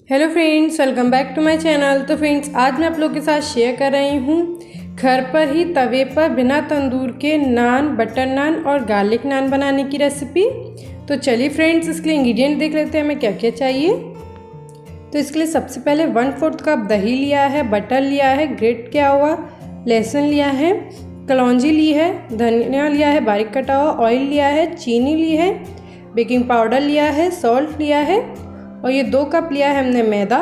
Hello friends, welcome back to my channel. तो friends, आज मैं आप लोगों के साथ शेयर कर रही हूँ घर पर ही तवे पर बिना तंदूर के नान, बटर नान और गार्लिक नान बनाने की रेसिपी। तो चलिए फ्रेंड्स, इसके लिए इंग्रेडिएंट देख लेते हैं हमें क्या क्या चाहिए। तो इसके लिए सबसे पहले 1/4 कप दही लिया है, बटर लिया है, ग्रेट किया हुआ लहसुन लिया है, कलौंजी ली है, धनिया लिया है बारीक कटा हुआ, ऑयल लिया है, चीनी ली है, बेकिंग पाउडर लिया है, सॉल्ट लिया है और ये 2 कप लिया है हमने मैदा।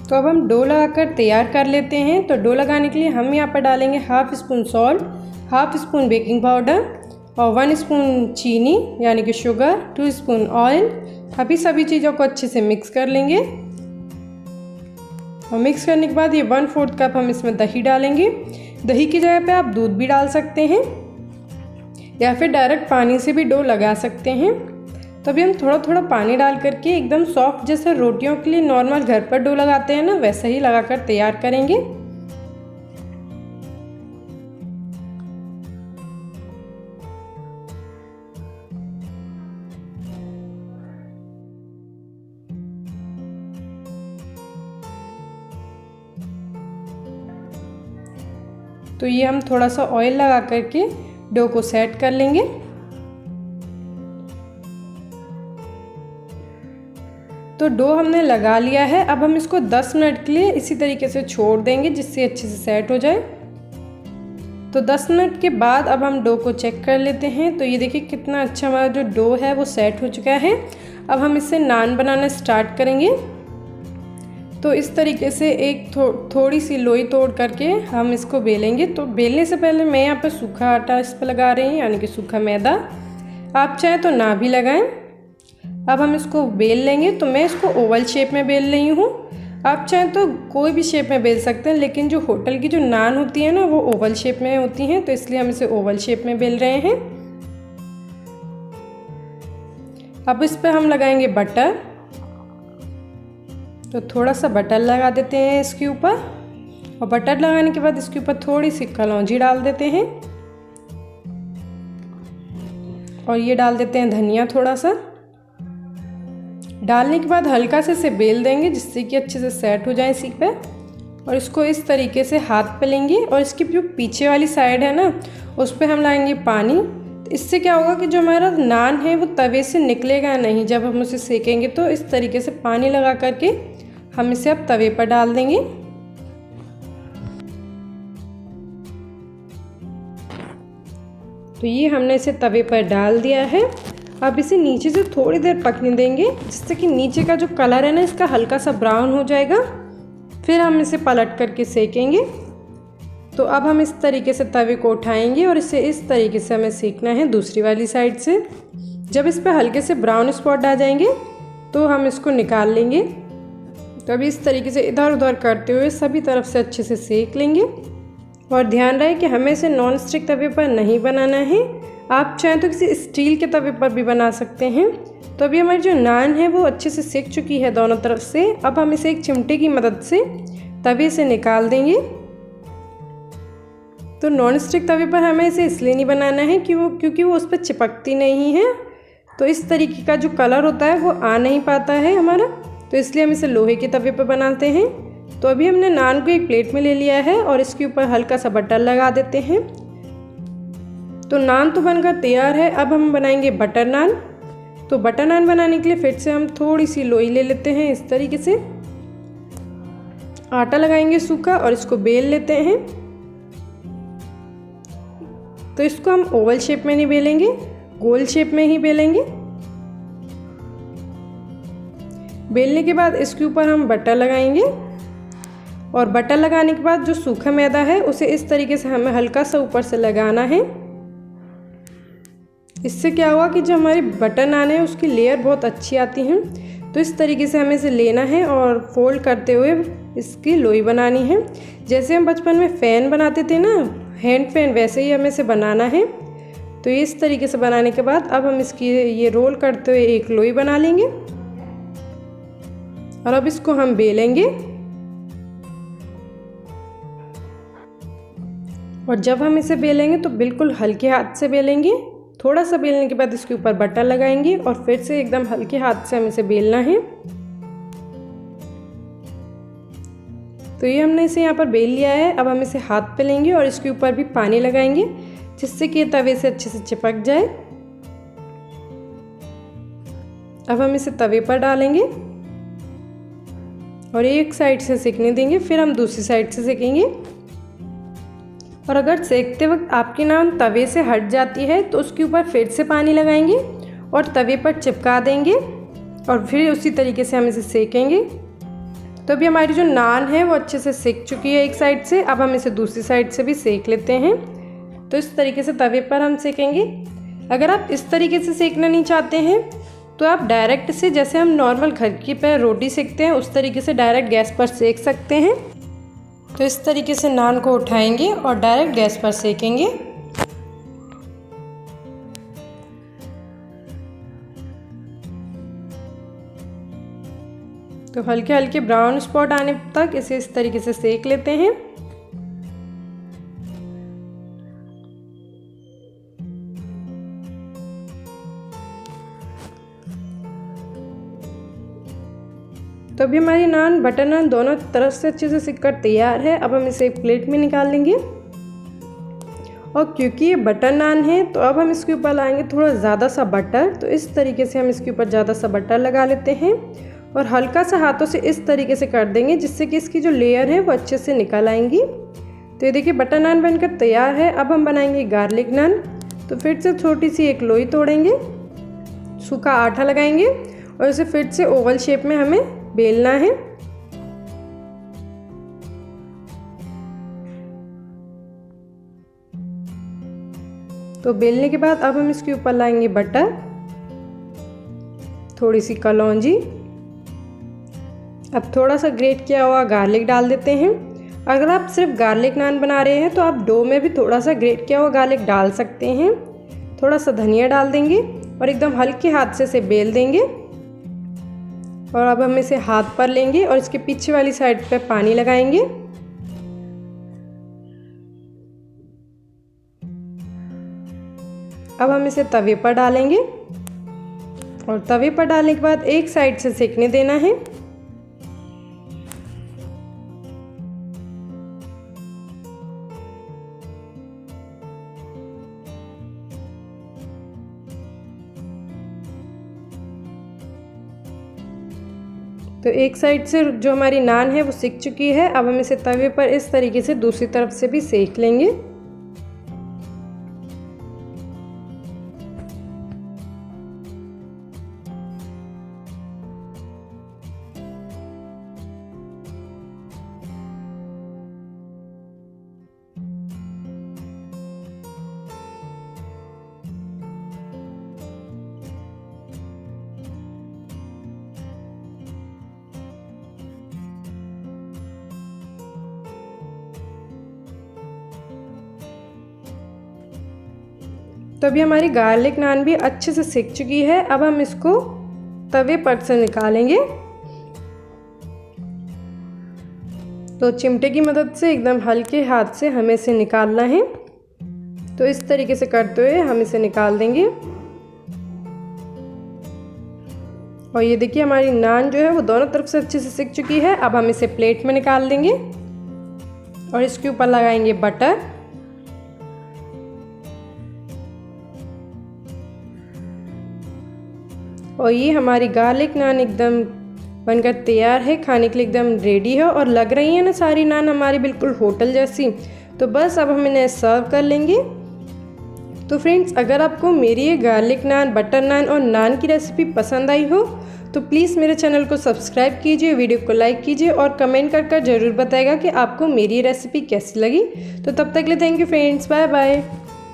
तो अब हम डो लगाकर तैयार कर लेते हैं। तो डो लगाने के लिए हम यहाँ पर डालेंगे 1/2 spoon salt, 1/2 spoon baking powder और 1 स्पून चीनी यानी कि शुगर, 2 स्पून ऑयल। अभी सभी चीज़ों को अच्छे से मिक्स कर लेंगे और मिक्स करने के बाद ये 1/4 कप हम इसमें दही डालेंगे। दही की जगह पे आप दूध भी डाल सकते हैं या फिर डायरेक्ट पानी से भी डो लगा सकते हैं। तो अभी हम थोड़ा थोड़ा पानी डाल करके एकदम सॉफ्ट, जैसे रोटियों के लिए नॉर्मल घर पर डो लगाते हैं ना, वैसा ही लगाकर तैयार करेंगे। तो ये हम थोड़ा सा ऑयल लगा करके डो को सेट कर लेंगे। तो डो हमने लगा लिया है। अब हम इसको 10 मिनट के लिए इसी तरीके से छोड़ देंगे जिससे अच्छे से सेट हो जाए। तो 10 मिनट के बाद अब हम डो को चेक कर लेते हैं। तो ये देखिए कितना अच्छा हमारा जो डो है वो सेट हो चुका है। अब हम इससे नान बनाना स्टार्ट करेंगे। तो इस तरीके से एक थोड़ी सी लोई तोड़ करके हम इसको बेलेंगे। तो बेलने से पहले मैं यहाँ पर सूखा आटा इस पर लगा रही हूँ, यानी कि सूखा मैदा। आप चाहें तो ना भी लगाएं। अब हम इसको बेल लेंगे। तो मैं इसको ओवल शेप में बेल रही हूँ। आप चाहें तो कोई भी शेप में बेल सकते हैं, लेकिन जो होटल की जो नान होती है ना, वो ओवल शेप में होती हैं, तो इसलिए हम इसे ओवल शेप में बेल रहे हैं। अब इस पर हम लगाएंगे बटर। तो थोड़ा सा बटर लगा देते हैं इसके ऊपर और बटर लगाने के बाद इसके ऊपर थोड़ी सी कलौंजी डाल देते हैं और ये डाल देते हैं धनिया थोड़ा सा। डालने के बाद हल्का से इसे बेल देंगे जिससे कि अच्छे से सेट हो जाए इसी पे। और इसको इस तरीके से हाथ पे लेंगे और इसकी जो पीछे वाली साइड है ना, उस पर हम लाएंगे पानी। इससे क्या होगा कि जो हमारा नान है वो तवे से निकलेगा नहीं जब हम उसे सेकेंगे। तो इस तरीके से पानी लगा करके हम इसे अब तवे पर डाल देंगे। तो ये हमने इसे तवे पर डाल दिया है। अब इसे नीचे से थोड़ी देर पकने देंगे जिससे कि नीचे का जो कलर है ना, इसका हल्का सा ब्राउन हो जाएगा। फिर हम इसे पलट करके सेकेंगे। तो अब हम इस तरीके से तवे को उठाएंगे और इसे इस तरीके से हमें सेकना है दूसरी वाली साइड से। जब इस पर हल्के से ब्राउन स्पॉट आ जाएंगे तो हम इसको निकाल लेंगे। तो अभी इस तरीके से इधर उधर करते हुए सभी तरफ से अच्छे से सेक लेंगे। और ध्यान रहे कि हमें इसे नॉन स्टिक तवे पर नहीं बनाना है। आप चाहें तो किसी स्टील के तवे पर भी बना सकते हैं। तो अभी हमारी जो नान है वो अच्छे से सेक चुकी है दोनों तरफ से। अब हम इसे एक चिमटे की मदद से तवे से निकाल देंगे। तो नॉन स्टिक तवे पर हमें इसे इसलिए नहीं बनाना है क्योंकि वो उस पर चिपकती नहीं है। तो इस तरीके का जो कलर होता है वो आ नहीं पाता है हमारा, तो इसलिए हम इसे लोहे के तवे पर बनाते हैं। तो अभी हमने नान को एक प्लेट में ले लिया है और इसके ऊपर हल्का सा बटर लगा देते हैं। तो नान तो बनकर तैयार है। अब हम बनाएंगे बटर नान। तो बटर नान बनाने के लिए फिर से हम थोड़ी सी लोई ले लेते हैं। इस तरीके से आटा लगाएंगे सूखा और इसको बेल लेते हैं। तो इसको हम ओवल शेप में नहीं बेलेंगे, गोल शेप में ही बेलेंगे। बेलने के बाद इसके ऊपर हम बटर लगाएंगे और बटर लगाने के बाद जो सूखा मैदा है उसे इस तरीके से हमें हल्का सा ऊपर से लगाना है। इससे क्या होगा कि जो हमारी बटर नान है उसकी लेयर बहुत अच्छी आती है। तो इस तरीके से हमें इसे लेना है और फोल्ड करते हुए इसकी लोई बनानी है। जैसे हम बचपन में फ़ैन बनाते थे ना, हैंड फैन, वैसे ही हमें इसे बनाना है। तो इस तरीके से बनाने के बाद अब हम इसकी ये रोल करते हुए एक लोई बना लेंगे और अब इसको हम बेलेंगे। और जब हम इसे बेलेंगे तो बिल्कुल हल्के हाथ से बेलेंगे। थोड़ा सा बेलने के बाद इसके ऊपर बटर लगाएंगे और फिर से एकदम हल्के हाथ से हम इसे बेलना है। तो ये हमने इसे यहाँ पर बेल लिया है। अब हम इसे हाथ पे लेंगे और इसके ऊपर भी पानी लगाएंगे जिससे कि तवे से अच्छे से चिपक जाए। अब हम इसे तवे पर डालेंगे और एक साइड से सेकने देंगे, फिर हम दूसरी साइड से सेकेंगे। और अगर सेकते वक्त आपकी नान तवे से हट जाती है तो उसके ऊपर फिर से पानी लगाएंगे और तवे पर चिपका देंगे और फिर उसी तरीके से हम इसे सेकेंगे। तो अभी हमारी जो नान है वो अच्छे से सेक चुकी है एक साइड से। अब हम इसे दूसरी साइड से भी सेक लेते हैं। तो इस तरीके से तवे पर हम सेकेंगे। अगर आप इस तरीके से सेकना नहीं चाहते हैं तो आप डायरेक्ट से, जैसे हम नॉर्मल घर की पर रोटी सेकते हैं उस तरीके से डायरेक्ट गैस पर सेक सकते हैं। तो इस तरीके से नान को उठाएंगे और डायरेक्ट गैस पर सेकेंगे। तो हल्के हल्के ब्राउन स्पॉट आने तक इसे इस तरीके से सेक लेते हैं। तो अभी हमारी नान, बटर नान दोनों तरफ से अच्छे से सिक कर तैयार है। अब हम इसे एक प्लेट में निकाल लेंगे। और क्योंकि ये बटर नान है तो अब हम इसके ऊपर लाएंगे थोड़ा ज़्यादा सा बटर। तो इस तरीके से हम इसके ऊपर ज़्यादा सा बटर लगा लेते हैं और हल्का सा हाथों से इस तरीके से कर देंगे जिससे कि इसकी जो लेयर है वो अच्छे से निकल आएंगी। तो ये देखिए बटर नान बनकर तैयार है। अब हम बनाएंगे गार्लिक नान। तो फिर से छोटी सी एक लोई तोड़ेंगे, सूखा आटा लगाएंगे और इसे फिर से ओवल शेप में हमें बेलना है। तो बेलने के बाद अब हम इसके ऊपर लाएंगे बटर, थोड़ी सी कलौंजी, अब थोड़ा सा ग्रेट किया हुआ गार्लिक डाल देते हैं। अगर आप सिर्फ गार्लिक नान बना रहे हैं तो आप डो में भी थोड़ा सा ग्रेट किया हुआ गार्लिक डाल सकते हैं। थोड़ा सा धनिया डाल देंगे और एकदम हल्के हाथ से इसे बेल देंगे। और अब हम इसे हाथ पर लेंगे और इसके पीछे वाली साइड पे पानी लगाएंगे। अब हम इसे तवे पर डालेंगे और तवे पर डालने के बाद एक साइड से सेकने देना है। तो एक साइड से जो हमारी नान है वो सिक चुकी है। अब हम इसे तवे पर इस तरीके से दूसरी तरफ से भी सेक लेंगे। तो अभी हमारी गार्लिक नान भी अच्छे से सिक चुकी है। अब हम इसको तवे पर से निकालेंगे। तो चिमटे की मदद से एकदम हल्के हाथ से हमें इसे निकालना है। तो इस तरीके से करते हुए हम इसे निकाल देंगे। और ये देखिए हमारी नान जो है वो दोनों तरफ से अच्छे से सिक चुकी है। अब हम इसे प्लेट में निकाल देंगे और इसके ऊपर लगाएंगे बटर। और ये हमारी गार्लिक नान एकदम बनकर तैयार है, खाने के लिए एकदम रेडी है। और लग रही है ना सारी नान हमारी बिल्कुल होटल जैसी। तो बस अब हम इन्हें सर्व कर लेंगे। तो फ्रेंड्स, अगर आपको मेरी ये गार्लिक नान, बटर नान और नान की रेसिपी पसंद आई हो तो प्लीज़ मेरे चैनल को सब्सक्राइब कीजिए, वीडियो को लाइक कीजिए और कमेंट कर ज़रूर बताइएगा कि आपको मेरी रेसिपी कैसी लगी। तो तब तक के लिए thank you friends, bye bye.